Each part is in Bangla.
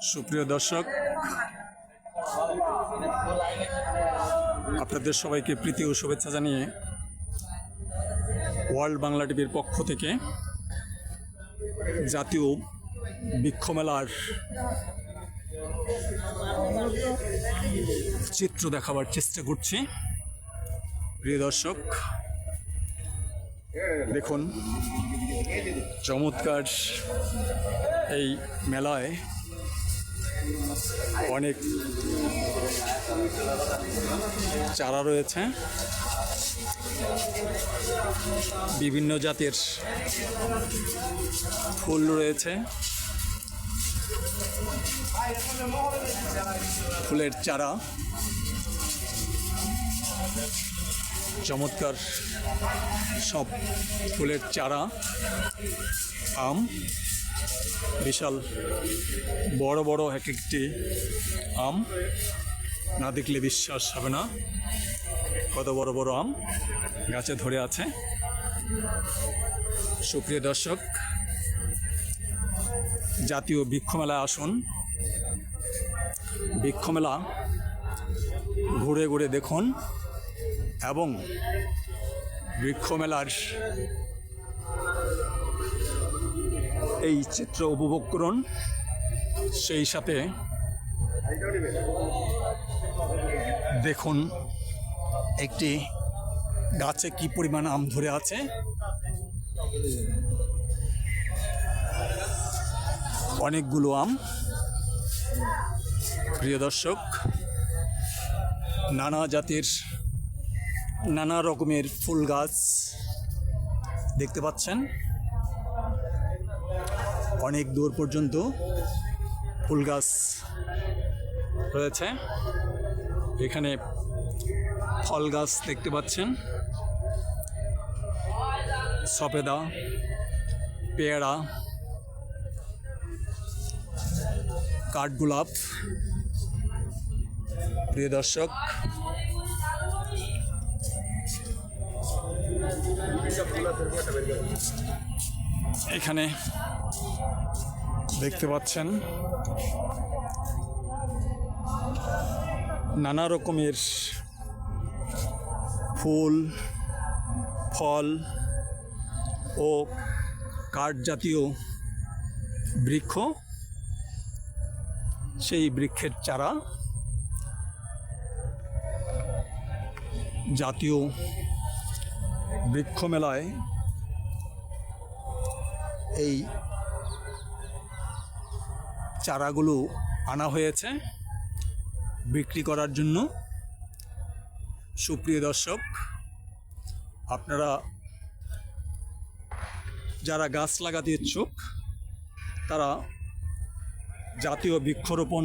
সুপ্রিয় দর্শক, আপনাদের সবাইকে প্রীতি ও শুভেচ্ছা জানিয়ে ওয়ার্ল্ড বাংলা টিভির পক্ষ থেকে জাতীয় বৃক্ষমেলার চিত্র দেখাবার চেষ্টা করছি। প্রিয় দর্শক, দেখুন চমৎকার এই মেলায় অনেক চারা রয়েছে, বিভিন্ন জাতের ফুল রয়েছে, ফুলের চারা, চমৎকার সব ফুলের চারা, আম, বিশাল বড় বড় এক একটি আম, না দেখলে বিশ্বাস হবে না কত বড় বড় আম গাছে ধরে আছে। সুপ্রিয় দর্শক, জাতীয় বৃক্ষমেলায় আসুন, বৃক্ষমেলা ঘুরে ঘুরে দেখুন এবং বৃক্ষমেলার এই চিত্র উপভোগ করুন। সেই সাথে দেখুন একটি গাছে কি পরিমাণ আম ধরে আছে। অনেকগুলো আম। প্রিয় দর্শক, নানা জাতের নানা রকমের ফুল গাছ দেখতে পাচ্ছেন। অনেক দূর পর্যন্ত ফুল গাছ রয়েছে। এখানে ফল গাছ দেখতে পাচ্ছেন, সফেদা, পেয়ারা, কাঠগোলাপ। প্রিয় দর্শক, এখানে দেখতে পাচ্ছেন নানা রকমের ফুল, ফল ও কাঠ জাতীয় বৃক্ষ, সেই বৃক্ষের চারা জাতীয় বৃক্ষ মেলায় এই চারাগুলো আনা হয়েছে বিক্রি করার জন্য। সুপ্রিয় দর্শক, আপনারা যারা গাছ লাগাতে ইচ্ছুক তারা জাতীয় বৃক্ষরোপণ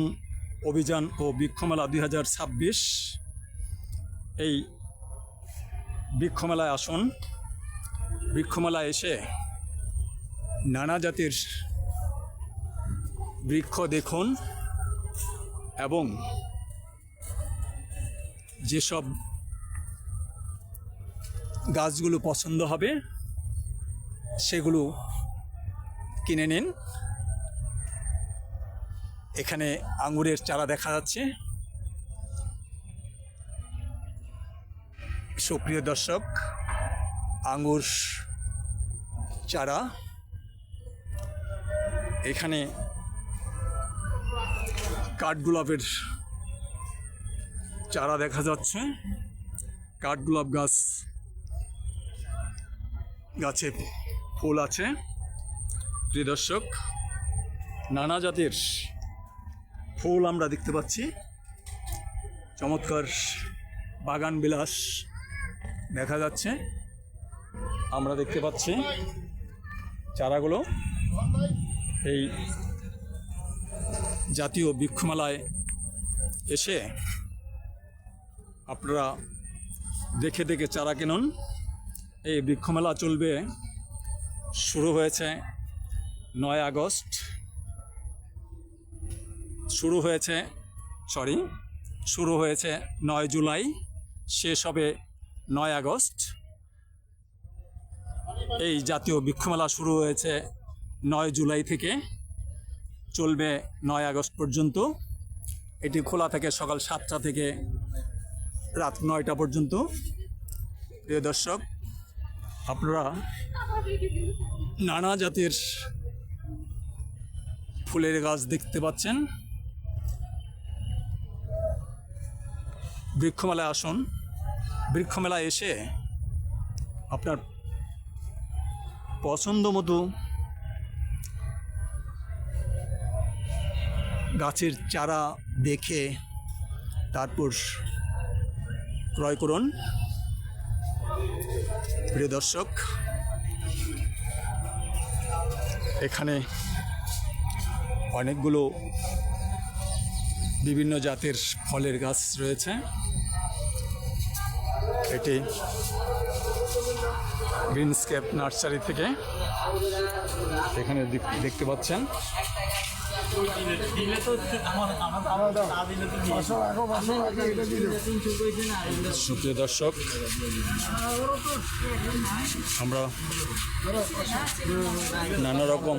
অভিযান ও বৃক্ষমেলা 2026 এই বৃক্ষমেলায় আসুন। বৃক্ষমেলায় এসে নানা জাতের বৃক্ষ দেখুন এবং যেসব গাছগুলো পছন্দ হবে সেগুলো কিনে নিন। এখানে আঙুরের চারা দেখা যাচ্ছে। সুপ্রিয় দর্শক, আঙুর চারা, এখানে কাঠগোলাপের চারা দেখা যাচ্ছে। কাঠগোলাপ গাছে ফুল আছে। প্রিয় দর্শক, নানা জাতের ফুল আমরা দেখতে পাচ্ছি। চমৎকার বাগান বিলাস দেখা যাচ্ছে। আমরা দেখতে পাচ্ছি চারাগুলো এই জাতীয় বৃক্ষমেলায় এসে আপনারা দেখে দেখে চারা কিনুন। এই বৃক্ষমেলা চলবে, শুরু হয়েছে 9 আগস্ট, শুরু হয়েছে 9 জুলাই, শেষ হবে 9 আগস্ট। এই জাতীয় বৃক্ষমেলা শুরু হয়েছে 9 জুলাই থেকে। চলবে 9 আগস্ট পর্যন্ত। এটি খোলা থাকে সকাল 7টা থেকে রাত 9টা পর্যন্ত। প্রিয় দর্শক, আপনারা নানা জাতের ফুলের গাছ দেখতে পাচ্ছেন। বৃক্ষমেলায় আসুন, বৃক্ষমেলায় এসে আপনার পছন্দ মতো গাছের চারা দেখে তারপর ক্রয় করুন। প্রিয় দর্শক, এখানে অনেকগুলো বিভিন্ন জাতের ফলের গাছ রয়েছে। এটি গ্রিনস্কেপ নার্সারি থেকে এখানে দেখতে পাচ্ছেন। সুপ্রিয় দর্শক, আমরা নানা রকম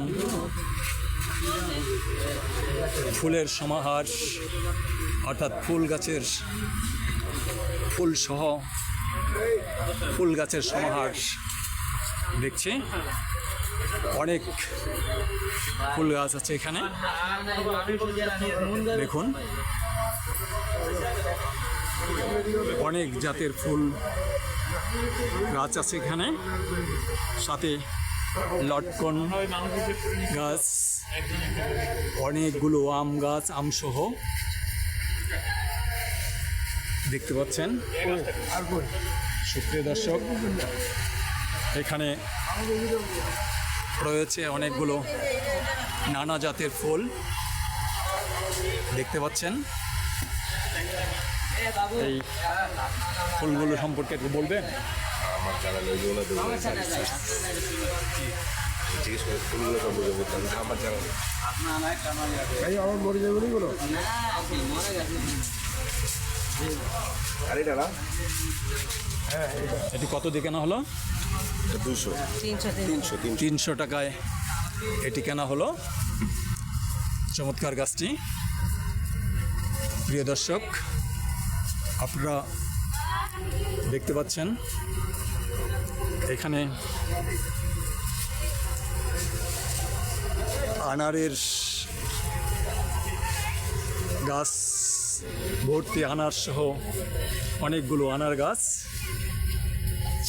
ফুলের সমাহার, অর্থাৎ ফুল গাছের ফুল সহ ফুল গাছের সমাহার দেখছি। অনেক ফুল গাছ আছে এখানে, দেখুন অনেক জাতের ফুল গাছ আছে এখানে, সাথে লটকন গাছ, অনেকগুলো আম গাছ, আমসহ দেখতে পাচ্ছেন। সুপ্রিয় দর্শক, এখানে রয়েছে অনেকগুলো নানা জাতের ফুল দেখতে পাচ্ছেন। এই ফুলগুলো সম্পর্কে একটু বলবেন? আমার চ্যানেল ওইগুলো জিজ্ঞেস করে ফুলগুলো সম্পর্কে বলতাম আমার চ্যানেল আমার মরে যাবে গুলো আর এটা না। হ্যাঁ, এটি কত দিয়ে কেনা হলো? 300 টাকায় এটি কেনা হলো। চমৎকার গাছটি। প্রিয় দর্শক, আপনারা দেখতে পাচ্ছেন এখানে আনারের গাছ ভর্তি, আনার সহ অনেকগুলো আনার গাছ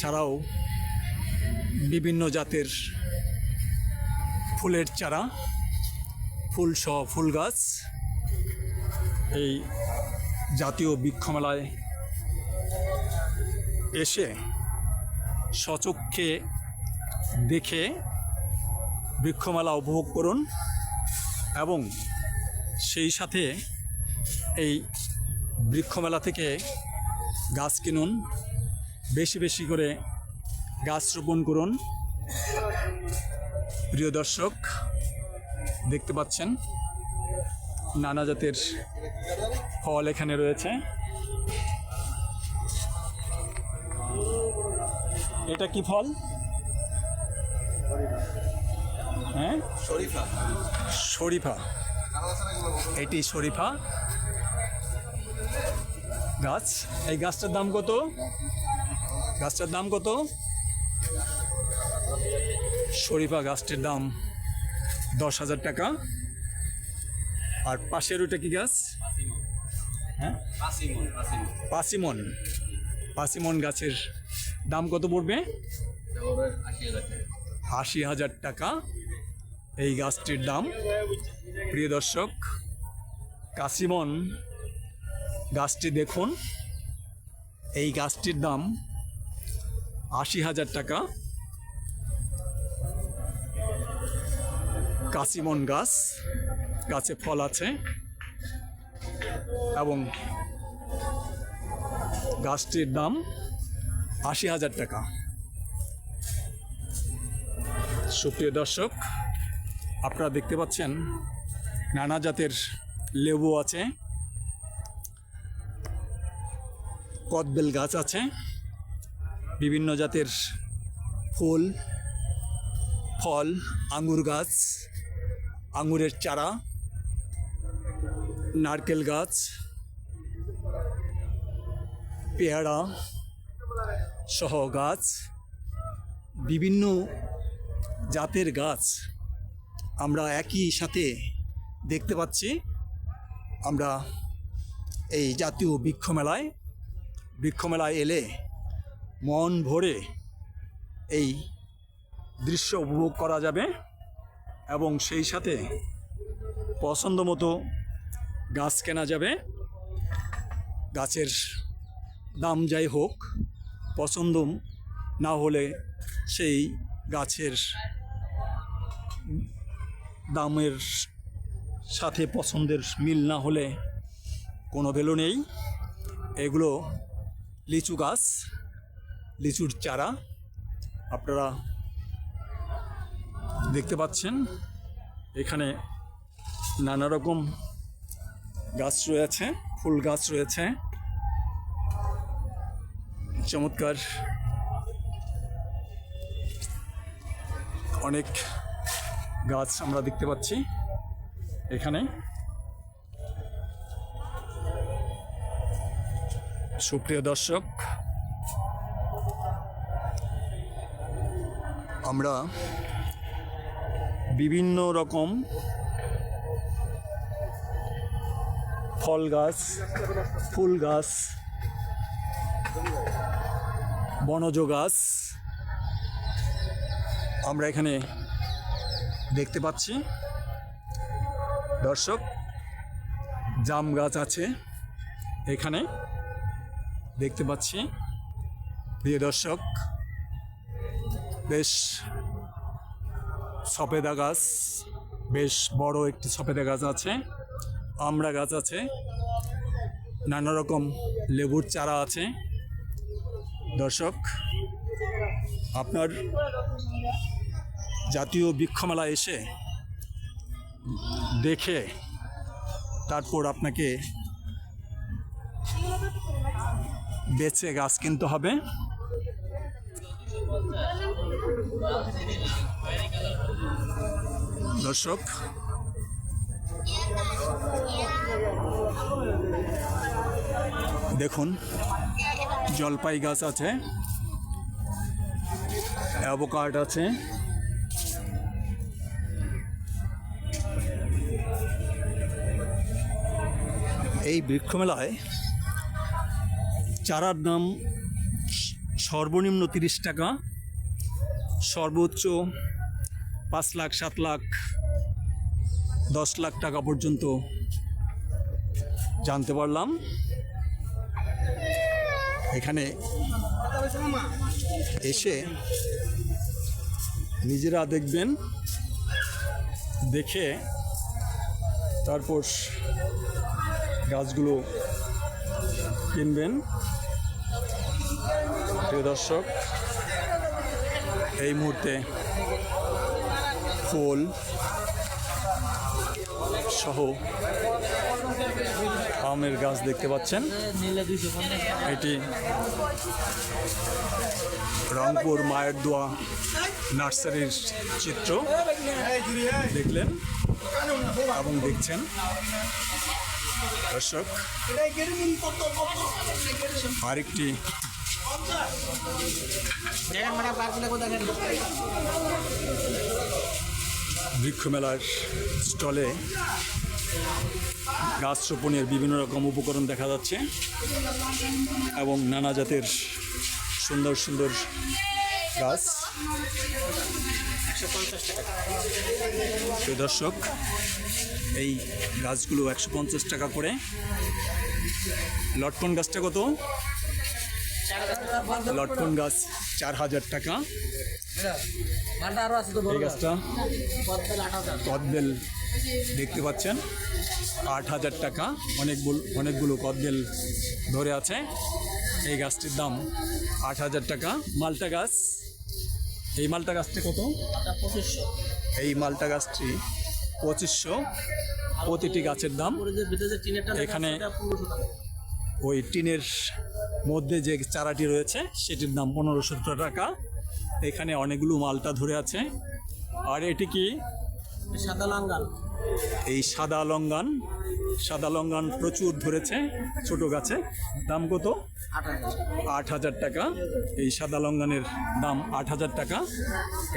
ছাড়াও বিভিন্ন জাতের ফুলের চারা, ফুল সহ ফুল গাছ এই জাতীয় বৃক্ষমেলায় এসে সচক্ষে দেখে বৃক্ষমেলা উপভোগ করুন এবং সেই সাথে এই বৃক্ষমেলা থেকে গাছ কিনুন, বেশি বেশি করে গাছ রোপণ করুন। প্রিয় দর্শক, দেখতে পাচ্ছেন নানা জাতের ফল এখানে রয়েছে। এটা কি ফল? হ্যাঁ, শরীফা। এটি শরীফা গাছ। এই গাছটার দাম কত? গাছটার দাম কত? শরীফা গাছটির দাম 10,000 টাকা। আর পাশের ওইটা কি গাছ? হ্যাঁ, পাসিমন গাছের দাম কত পড়বে? 80,000 টাকা এই গাছটির দাম। প্রিয় দর্শক, কাশিমন গাছটি দেখুন, এই গাছটির দাম 80,000 টাকা। কাশিমন গাছ, গাছে ফল আছে এবং গাছটির দাম 80,000 টাকা। সুপ্রিয় দর্শক, আপনারা দেখতে পাচ্ছেন নানা জাতের লেবু আছে, কদবেল গাছ আছে, বিভিন্ন জাতের ফুল ফল, আঙ্গুর গাছ, আঙ্গুরের চারা, নারকেল গাছ, পেয়ারা সহ গাছ, বিভিন্ন জাতের গাছ আমরা একই সাথে দেখতে পাচ্ছি। আমরা এই জাতীয় বৃক্ষমেলায় এলে মন ভরে এই দৃশ্য উপভোগ করা যাবে এবং সেই সাথে পছন্দ মতো গাছ কেনা যাবে। গাছের দাম যাই হোক, পছন্দ না হলে সেই গাছের দামের সাথে পছন্দের মিল না হলে কোনো ভ্যালু নেই। এগুলো লিচু গাছ, লিচুর চারা আপনারা দেখতে পাচ্ছেন। এখানে নানা রকম গাছ রয়েছে, ফুল গাছ রয়েছে, চমৎকার অনেক গাছ আমরা দেখতে পাচ্ছি এখানে। সুপ্রিয় দর্শক, আমরা বিভিন্ন রকম ফল গাছ, ফুল গাছ, বনজ গাছ আমরা এখানে দেখতে পাচ্ছি। দর্শক, জাম গাছ আছে এখানে দেখতে পাচ্ছি। প্রিয় দর্শক, বেশ সফেদা গাছ, বেশ বড় একটি সফেদা গাছ আছে, আমড়া গাছ আছে, নানা রকম লেবুর চারা আছে। দর্শক, আপনার জাতীয় বৃক্ষমেলা এসে দেখে তারপর আপনাকে বেছে গাছ কিনতে হবে। দর্শক, দেখুন জলপাই গাছ আছে, অ্যাভোকাডো আছে, এই বৃক্ষমেলায় চারার দাম সর্বনিম্ন 30 টাকা, সর্বোচ্চ 5 লাখ, 7 লাখ, 10 লাখ টাকা পর্যন্ত জানতে পারলাম। এখানে এসে নিজেরা দেখবেন, দেখে তারপর গাছগুলো কিনবেন। প্রিয় দর্শক, এই মুহূর্তে ফুল সহ আমের গাছ দেখতে পাচ্ছেন। এটি রংপুর মায়ের দোয়া নার্সারির চিত্র দেখলেন এবং দেখছেন। দর্শক, আরেকটি বৃক্ষমেলার স্টলে গাছ রোপণের বিভিন্ন রকম উপকরণ দেখা যাচ্ছে এবং নানা জাতের সুন্দর সুন্দর গাছ। দর্শক, এই গাছগুলো 150 টাকা করে। লটকন গাছটা কত? লটকন গাছ 4000 টাকা। এই গাছটা কদবেল দেখতে পাচ্ছেন 8000 টাকা। অনেকগুলো কদবেল ধরে আছে। এই গাছটির দাম 8000 টাকা। মালটা গাছ, এই মালটা গাছটি কত? 2500। এই মালটা গাছটি 2500। প্রতিটি গাছের দাম। এখানে ওই টিনের মধ্যে যে চারাটি রয়েছে সেটির দাম 1500 টাকা। এখানে অনেকগুলো মালটা ধরে আছে। আর এটি কি? সাদা লাঙ্গাল এই সাদা লঙ্গান প্রচুর ধরেছে ছোট গাছে। দাম কত? 8,000। 8,000 টাকা। এই সাদা লঙ্গানের দাম 8,000 টাকা।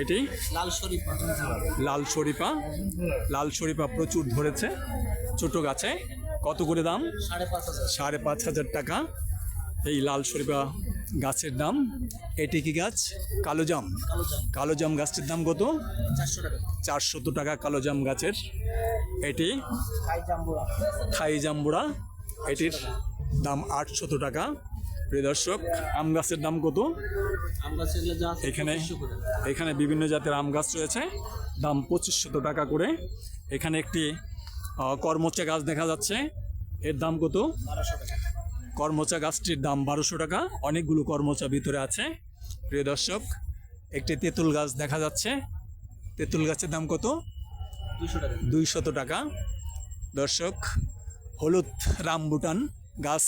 এটি লাল শরীফা লাল শরীফা প্রচুর ধরেছে ছোট গাছে। কত করে দাম? 5,500। 5,500 টাকা এই লাল শরীফা গাছের দাম। এটি কি গাছ? কালোজাম। কালোজাম গাছটির দাম কত? 400 টাকা। 400 টাকা কালোজাম গাছের। এটি খাই জাম্বুরা থাই জাম্বুরা, এটির দাম 800 টাকা। প্রিয় দর্শক, আম গাছের দাম কত? আমরা সেগুলো যা আছে এখানে 2500 করে। এখানে বিভিন্ন জাতের আম গাছ রয়েছে, দাম 2500 টাকা করে। এখানে একটি করমচা গাছ দেখা যাচ্ছে, এর দাম কত? 1200 টাকা। করমচা গাছটির দাম 1200 টাকা। অনেকগুলো করমচা ভিতরে আছে। প্রিয় দর্শক, একটি তেঁতুল গাছ দেখা যাচ্ছে, তেঁতুল গাছের দাম কত? 200 টাকা। 200 টাকা। দর্শক, হলুদ রামবুটান গাছ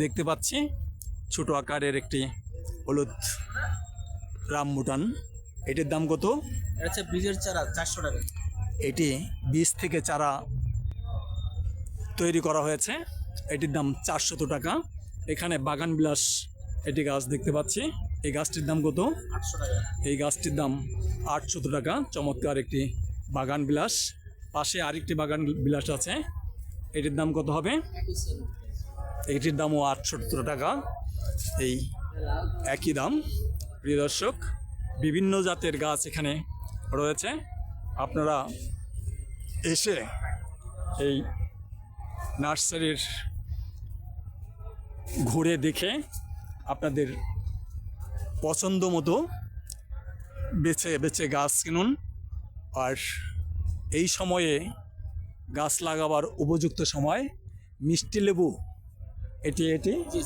দেখতে পাচ্ছি, ছোট আকারের একটি হলুদ রামবুটান। এটির দাম কত? এটা হচ্ছে বীজের চারা 400 টাকা। এটি বীজ থেকে চারা তৈরি করা হয়েছে, এটির দাম 400 টাকা। এখানে বাগান বিলাস এটি গাছ দেখতে পাচ্ছি, এই গাছটির দাম কত? 800 টাকা। এই গাছটির দাম 800 টাকা। চমৎকার একটি বাগান বিলাস। পাশে আরেকটি বাগান বিলাস আছে, এটির দাম কত হবে? একই সেম। এটির দামও 800 টাকা। এই একই দাম। প্রিয় দর্শক, বিভিন্ন জাতের গাছ এখানে রয়েছে। আপনারা এসে এই নার্সারির ঘুরে দেখে আপনাদের পছন্দ মতো বেছে বেছে গাছ কিনুন। আর এই সময়ে গাছ লাগাবার উপযুক্ত সময় মিষ্টি লেবু, এটি জি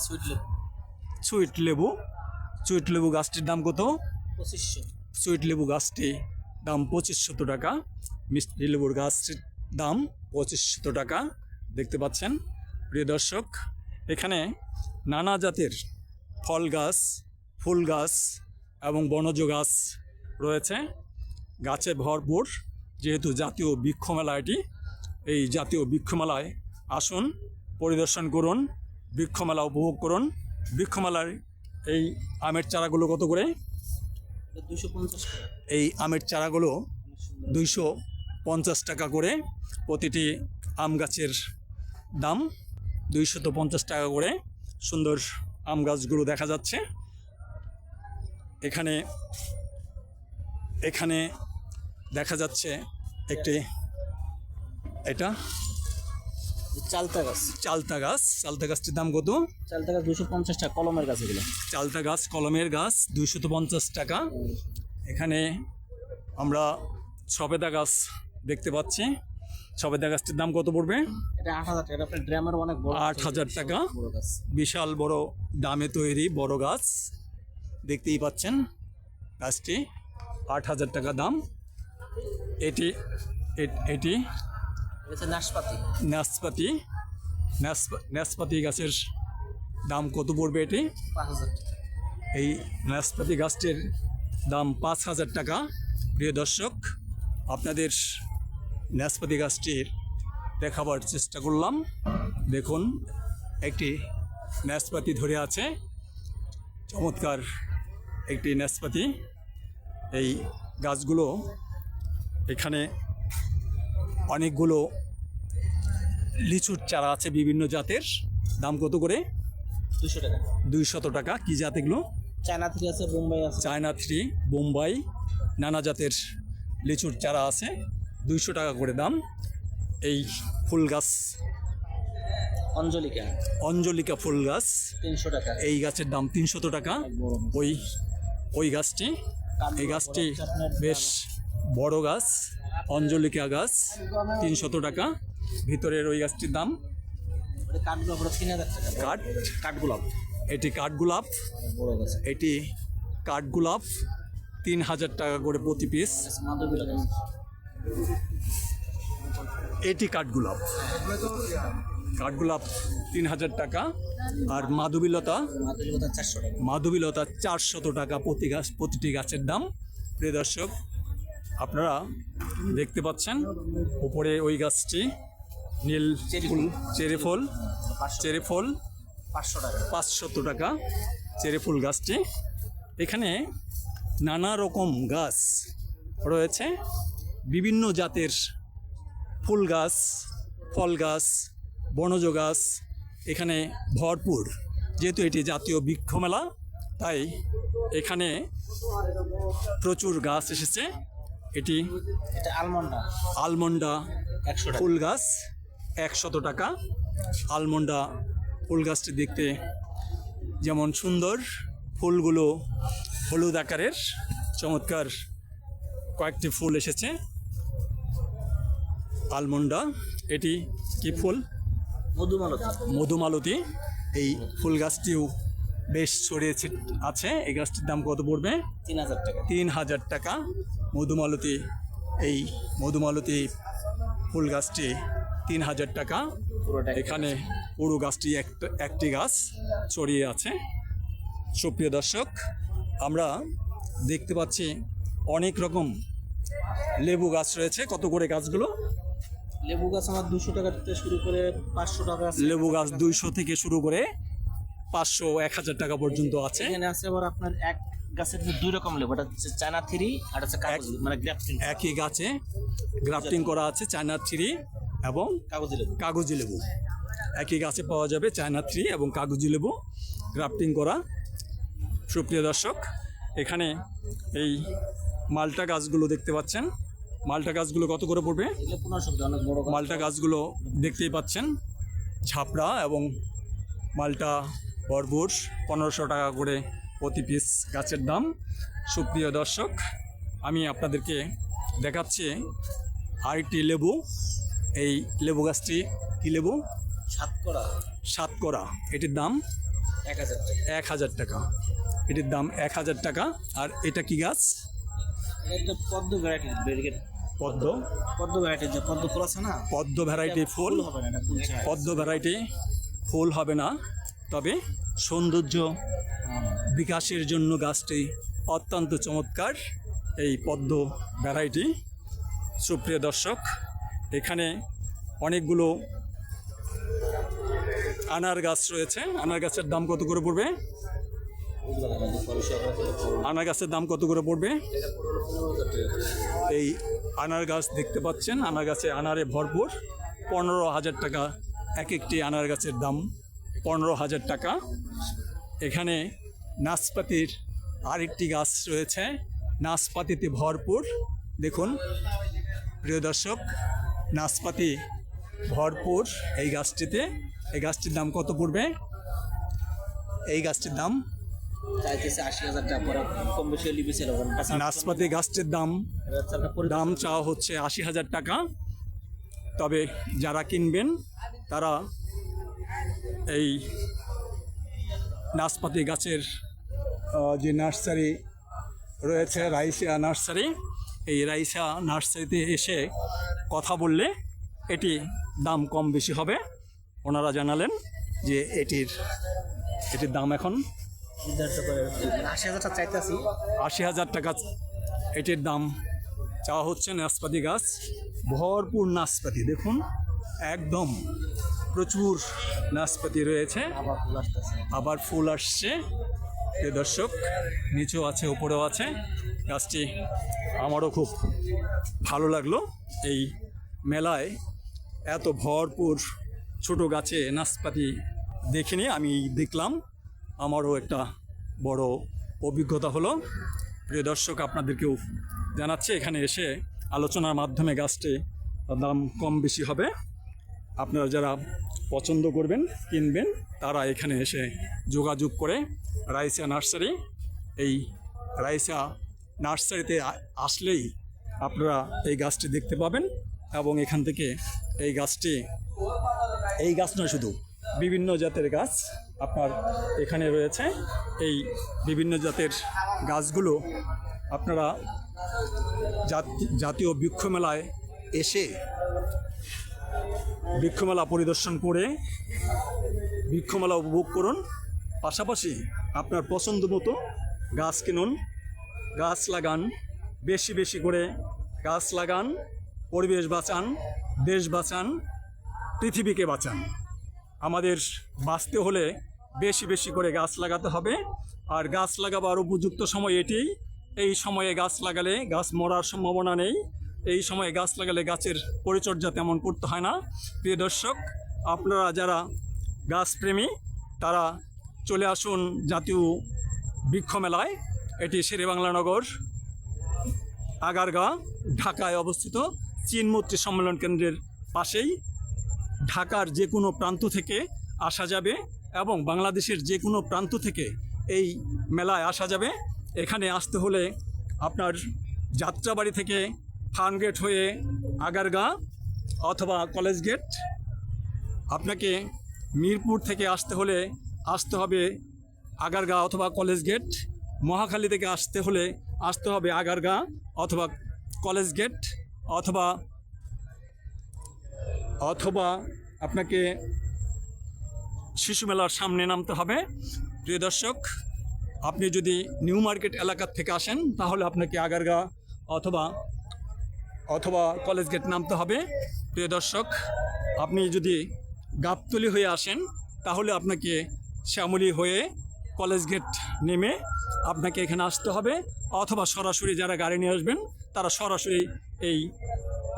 সুইট লেবু সুইট লেবু গাছটির দাম কত? 2500। সুইট লেবু গাছটি দাম 2500 টাকা। মিষ্টি লেবুর গাছটির দাম 2500 টাকা। দেখতে পাচ্ছেন প্রিয় দর্শক, এখানে নানা জাতের ফল গাছ, ফুল গাছ এবং বনজ গাছ রয়েছে। গাছে ভরপুর, যেহেতু জাতীয় বৃক্ষ মেলা এটি। এই জাতীয় বৃক্ষ মেলায় আসুন, পরিদর্শন করুন, বৃক্ষ মেলা উপভোগ করুন। বৃক্ষ মেলার এই আমের চারাগুলো কত করে? এটা 250 টাকা। এই আমের চারাগুলো 250 টাকা করে। প্রতিটি আম গাছের দাম 250 টাকা করে। সুন্দর আম গাছগুলো দেখা যাচ্ছে এখানে। এখানে দেখা যাচ্ছে একটি, এটা চালতা গাছ। চালতা গাছটির দাম কত? চালতা গাছ 250 টাকা কলমের গাছ এগুলো। চালতা গাছ, কলমের গাছ 250 টাকা। এখানে আমরা সবেদা গাছ দেখতে পাচ্ছি, সবেদা গাছটির দাম কত পড়বে? এটা 8,000 টাকা। এটা আপনার ড্রামের অনেক বড়। 8,000 টাকা। বড় গাছ। বিশাল বড় দামে তৈরি বড় গাছ, দেখতেই পাচ্ছেন গাছটি 8,000 টাকা দাম। এটি এটা হচ্ছে নাশপাতি। নাশপাতি গাছের দাম কত পড়বে? এটি 5,000 টাকা। এই নাশপাতি গাছটির দাম 5,000 টাকা। প্রিয় দর্শক, আপনাদের নাশপাতি গাছটির দেখাবার চেষ্টা করলাম। দেখুন, একটি নাশপাতি ধরে আছে, চমৎকার একটি নাশপাতি। এই গাছগুলো, এখানে অনেকগুলো লিচুর চারা আছে বিভিন্ন জাতের। দাম কত করে? 200 টাকা। 200 টাকা। কি জাত এগুলো? চায়না 3 আছে, বোম্বাই আছে। চায়না 3, বোম্বাই, নানা জাতের লিচুর চারা আছে, 200 টাকা করে দাম। এই ফুল গাছ অঞ্জলিকা ফুল গাছ, 300 টাকা। এই গাছের দাম 300 টাকা। ওই গাছটি, এই গাছটি বেশ বড় গাছ, অঞ্জলিকা গাছ, 300 টাকা। ভিতরের ওই গাছটির দাম কাঠগোলাপ 3000 টাকা। কাঠগোলাপ এটি কাঠগোলাপ, বড় গাছ। এটি কাঠগোলাপ 3000 টাকা করে প্রতি পিস। মাধবীলতা গাছ। এটি কাঠগোলাপ 3000 টাকা। আর মাধবীলতা 400 টাকা। মাধবীলতা 400 টাকা প্রতি গাছ, প্রতিটি গাছের দাম। প্রিয় দর্শক, আপনারা দেখতে পাচ্ছেন উপরে ওই গাছটি নীল ফুল, চেরি ফুল, চেরি ফুল 500 টাকা। 500 টাকা চেরি ফুল গাছটি। এখানে নানা রকম গাছ রয়েছে, বিভিন্ন জাতের ফুল গাছ, ফল গাছ, বনজ গাছ এখানে ভরপুর। যেহেতু এটি জাতীয় বৃক্ষ মেলা, তাই এখানে প্রচুর গাছ এসেছে। এটি এটা আলমন্ডা 100 টাকা। ফুল গাছ 100 টাকা। আলমন্ডা ফুল গাছটি দেখতে যেমন সুন্দর, ফুলগুলো হলুদ আকারের, চমৎকার কয়েকটি ফুল এসেছে। আলমন্ডা, এটি কি ফুল? মধুমালতি। মধুমালতি। এই ফুল গাছটিও বেশ ছড়িয়েছে আছে। এই গাছটির দাম কত পড়বে? 3000 টাকা। 3000 টাকা। মধুমালতি, এই মধুমালতি ফুল গাছটি 3000 টাকা। পুরোটা এখানে পুরো গাছটি একটি গাছ ছড়িয়ে আছে। সুপ্রিয় দর্শক, আমরা দেখতে পাচ্ছি অনেক রকম লেবু গাছ রয়েছে। কত করে গাছগুলো? লেবু গাছ আমার 200 টাকা থেকে শুরু করে 500 টাকা আছে। লেবু গাছ 200 থেকে শুরু করে 500, 1000 টাকা পর্যন্ত আছে। এখানে আছে আবার আপনার এক গাছের দুই রকম লেবু, এটা হচ্ছে চায়না থ্রি আর হচ্ছে কাগজি, মানে গ্রাফটিং। একই গাছে গ্রাফটিং করা আছে চায়না থ্রি এবং কাগজি লেবু। কাগজি লেবু। একই গাছে পাওয়া যাবে চায়না থ্রি এবং কাগজি লেবু গ্রাফটিং করা। সুপ্রিয় দর্শক, এখানে এই মালটা গাছগুলো দেখতে পাচ্ছেন। মালটা গাছগুলো কত করে পড়বে? এগুলো 1500 টাকা, অনেক বড় গাছ। মালটা গাছগুলো দেখতেই পাচ্ছেন, ঝাপড়া এবং মালটা ভরপুর। 1500 টাকা করে প্রতি পিস গাছের দাম। সুপ্রিয় দর্শক, আমি আপনাদেরকে দেখাচ্ছি আরেকটি লেবু। এই লেবু গাছটি কি লেবু? সাতকরা। এটির দাম 1000 টাকা। 1000 টাকা। এটির দাম 1000 টাকা। আর এটা কি গাছ? এটা পদ্ম ভ্যারাইটি, পদ্ম ভ্যারাইটি, যে পদ্ম ফুল আছে না, পদ্ম ভ্যারাইটি ফুল। হবে না, এটা ফুল ছাড়া। পদ্ম ভ্যারাইটি ফুল হবে না, তবে সৌন্দর্য বিকাশের জন্য গাছটি অত্যন্ত চমৎকার, এই পদ্ম ভ্যারাইটি। সুপ্রিয় দর্শক, এখানে অনেকগুলো আনার গাছ রয়েছে। আনার গাছের দাম কত করে পড়বে? আনার গাছের দাম কত করে পড়বে? এই আনার গাছ দেখতে পাচ্ছেন, আনার গাছে আনারে ভরপুর। 15,000 টাকা এক একটি আনার গাছের দাম, 15,000 টাকা। এখানে নাশপাতির আরেকটি গাছ রয়েছে, নাশপাতিতে ভরপুর। দেখুন প্রিয় দর্শক, নাশপাতি ভরপুর এই গাছটিতে। এই গাছটির দাম কত পড়বে? এই গাছটির দাম চাইতেছে 80,000 টাকা, পরে কম বেশি হলে বেশি হবে। নাশপাতি গাছটির দাম চাওয়া হচ্ছে 80,000 টাকা। তবে যারা কিনবেন তারা এই নাশপাতি গাছের যে নার্সারি রয়েছে, রাইসা নার্সারি, এই রাইসা নার্সারিতে এসে কথা বললে এটি দাম কম বেশি হবে। ওনারা জানালেন যে এটির দাম এখন 80,000 টাকা চাইতেছি। 80,000 টাকা এটির দাম চাওয়া হচ্ছে। নাশপাতি গাছ ভরপুর নাশপাতি, দেখুন একদম প্রচুর নাশপাতি রয়েছে। আবার ফুল আসতেছে। আবার ফুল আসছে। এ দর্শক, নিচেও আছে, উপরেও আছে। গাছটি আমারও খুব ভালো লাগলো। এই মেলায় এত ভরপুর ছোট গাছে নাশপাতি দেখিনি, আমি দেখলাম, আমারও একটা বড় অভিজ্ঞতা হলো। প্রিয় দর্শক, আপনাদেরকেও জানাচ্ছি এখানে এসে আলোচনার মাধ্যমে গাছটি দাম কম বেশি হবে। আপনারা যারা পছন্দ করবেন, কিনবেন, তারা এখানে এসে যোগাযোগ করে রাইসা নার্সারি, এই রাইসা নার্সারিতে আসলেই আপনারা এই গাছটি দেখতে পাবেন। এবং এখান থেকে এই গাছ নয়, শুধু বিভিন্ন জাতের গাছ আপনার এখানে রয়েছে। এই বিভিন্ন জাতের গাছগুলো আপনারা জাতীয় বৃক্ষ মেলায় এসে বৃক্ষমেলা পরিদর্শন করে বৃক্ষমেলা উপভোগ করুন। পাশাপাশি আপনার পছন্দ মতো গাছ কিনুন, গাছ লাগান, বেশি বেশি করে গাছ লাগান, পরিবেশ বাঁচান, দেশ বাঁচান, পৃথিবীকে বাঁচান। আমাদের বাঁচতে হলে বেশি বেশি করে গাছ লাগাতে হবে। আর গাছ লাগাবার উপযুক্ত সময় এটি। এই সময়ে গাছ লাগালে গাছ মরার সম্ভাবনা নেই। এই সময়ে গাছ লাগালে গাছের পরিচর্যা তেমন করতে হয় না। প্রিয় দর্শক, আপনারা যারা গাছপ্রেমী তারা চলে আসুন জাতীয় বৃক্ষ মেলায়। এটি শেরেবাংলা নগর, আগারগাঁ, ঢাকায় অবস্থিত, চীনমৈত্রী সম্মেলন কেন্দ্রের পাশেই। ঢাকার যে কোনো প্রান্ত থেকে আসা যাবে এবং বাংলাদেশের যে কোনো প্রান্ত থেকে এই মেলায় আসা যাবে। এখানে আসতে হলে আপনার যাত্রাবাড়ি থেকে ফার্মগেট হয়ে আগারগাঁ অথবা কলেজ গেট, আপনাকে মিরপুর থেকে আসতে হবে আগারগাঁ অথবা কলেজ গেট, মহাখালী থেকে আসতে হবে আগারগাঁ অথবা কলেজ গেট, অথবা আপনাকে শিশু মেলার সামনে নামতে হবে। প্রিয় দর্শক, আপনি যদি নিউ মার্কেট এলাকার থেকে আসেন তাহলে আপনাকে আগারগাঁ অথবা কলেজ গেট নামতে হবে। প্রিয় দর্শক, আপনি যদি গাবতলী হয়ে আসেন তাহলে আপনাকে শ্যামলী হয়ে কলেজ গেট নেমে আপনাকে এখানে আসতে হবে, অথবা সরাসরি যারা গাড়ি নিয়ে আসবেন তারা সরাসরি এই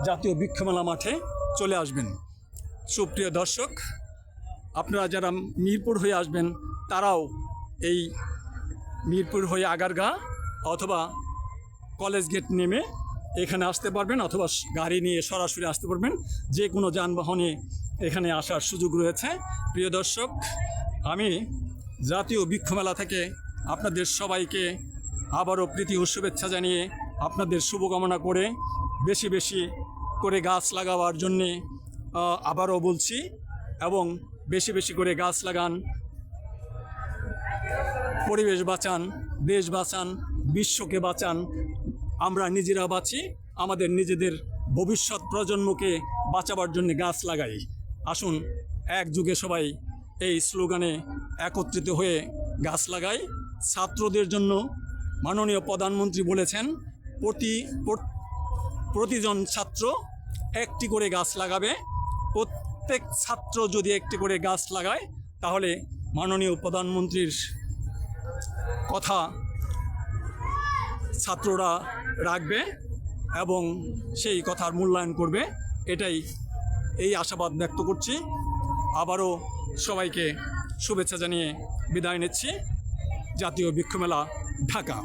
জাতীয় বৃক্ষমেলা মাঠে চলে আসবেন। সুপ্রিয় দর্শক, আপনারা যারা মিরপুর হয়ে আসবেন তারাও এই মিরপুর হয়ে আগারগাঁ অথবা কলেজ গেট নেমে এখানে আসতে পারবেন, অথবা গাড়ি নিয়ে সরাসরি আসতে পারবেন। যে কোনো যানবাহনে এখানে আসার সুযোগ রয়েছে। প্রিয় দর্শক, আমি জাতীয় বৃক্ষমেলা থেকে আপনাদের সবাইকে আবারও প্রীতি ও শুভেচ্ছা জানিয়ে আপনাদের শুভকামনা করে বেশি বেশি করে গাছ লাগাবার জন্যে আবারও বলছি, এবং বেশি বেশি করে গাছ লাগান, পরিবেশ বাঁচান, দেশ বাঁচান, বিশ্বকে বাঁচান। আমরা নিজেরা বাঁচি, আমাদের নিজেদের ভবিষ্যৎ প্রজন্মকে বাঁচাবার জন্য গাছ লাগাই। আসুন একযোগে সবাই এই স্লোগানে একত্রিত হয়ে গাছ লাগাই। ছাত্রদের জন্য মাননীয় প্রধানমন্ত্রী বলেছেন প্রতিজন ছাত্র একটি করে গাছ লাগাবে। প্রত্যেক ছাত্র যদি একটি করে গাছ লাগায় তাহলে মাননীয় প্রধানমন্ত্রীর কথা ছাত্ররা রাখবে এবং সেই কথার মূল্যায়ন করবে। এই আশাবাদ ব্যক্ত করছি। আবারও সবাইকে শুভেচ্ছা জানিয়ে বিদায় নিচ্ছি। জাতীয় বৃক্ষমেলা, ঢাকা।